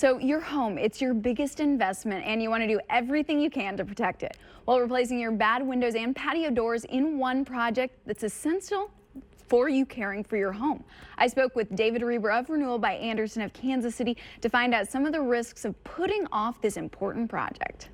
So your home, it's your biggest investment and you want to do everything you can to protect it while replacing your bad windows and patio doors in one project that's essential for you caring for your home. I spoke with David Reber of Renewal by Andersen of Kansas City to find out some of the risks of putting off this important project.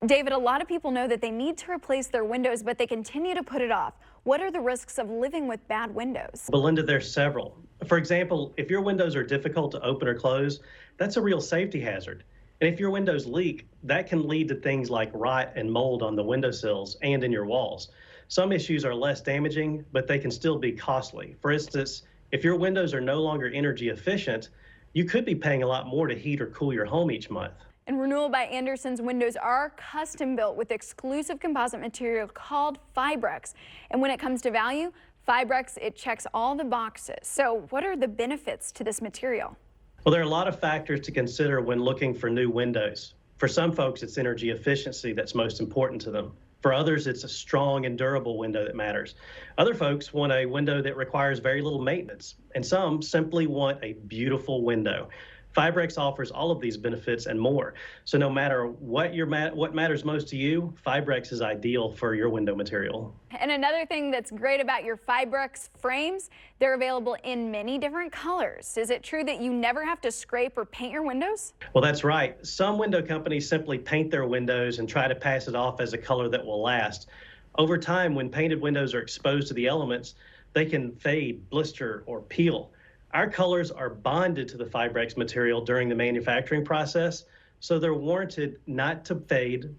David, a lot of people know that they need to replace their windows, but they continue to put it off. What are the risks of living with bad windows? Belinda, there's several. For example, if your windows are difficult to open or close, that's a real safety hazard. And if your windows leak, that can lead to things like rot and mold on the windowsills and in your walls. Some issues are less damaging, but they can still be costly. For instance, if your windows are no longer energy efficient, you could be paying a lot more to heat or cool your home each month. And Renewal by Andersen's windows are custom built with exclusive composite material called Fibrex. And when it comes to value, Fibrex, it checks all the boxes. So what are the benefits to this material? Well, there are a lot of factors to consider when looking for new windows. For some folks, it's energy efficiency that's most important to them. For others, it's a strong and durable window that matters. Other folks want a window that requires very little maintenance, and some simply want a beautiful window. Fibrex offers all of these benefits and more. So no matter what matters most to you, Fibrex is ideal for your window material. And another thing that's great about your Fibrex frames, they're available in many different colors. Is it true that you never have to scrape or paint your windows? Well, that's right. Some window companies simply paint their windows and try to pass it off as a color that will last. Over time, when painted windows are exposed to the elements, they can fade, blister, or peel. Our colors are bonded to the Fibrex material during the manufacturing process, so they're warranted not to fade,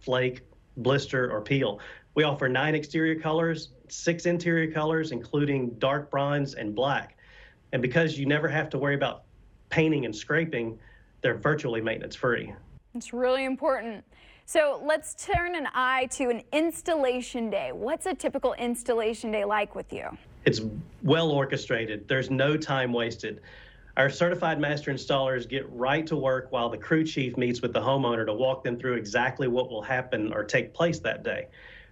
flake, blister, or peel. We offer 9 exterior colors, 6 interior colors, including dark bronze and black. And because you never have to worry about painting and scraping, they're virtually maintenance-free. It's really important. So let's turn an eye to an installation day. What's a typical installation day like with you? It's well orchestrated. There's no time wasted. Our certified master installers get right to work while the crew chief meets with the homeowner to walk them through exactly what will happen or take place that day.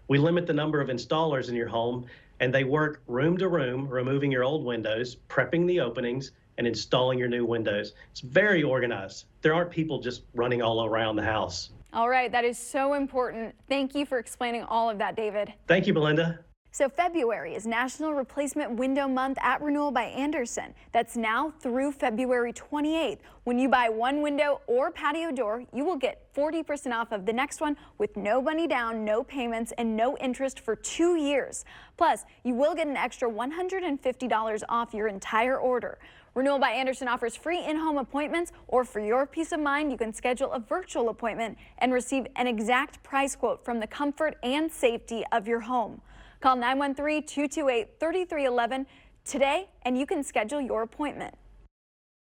We limit the number of installers in your home, and they work room to room, removing your old windows, prepping the openings, and installing your new windows. It's very organized. There aren't people just running all around the house. All right, that is so important. Thank you for explaining all of that, David. Thank you, Belinda. So February is National Replacement Window Month at Renewal by Andersen. That's now through February 28th. When you buy one window or patio door, you will get 40% off of the next one with no money down, no payments, and no interest for 2 years. Plus, you will get an extra $150 off your entire order. Renewal by Andersen offers free in-home appointments, or for your peace of mind, you can schedule a virtual appointment and receive an exact price quote from the comfort and safety of your home. Call 913-228-3311 today and you can schedule your appointment.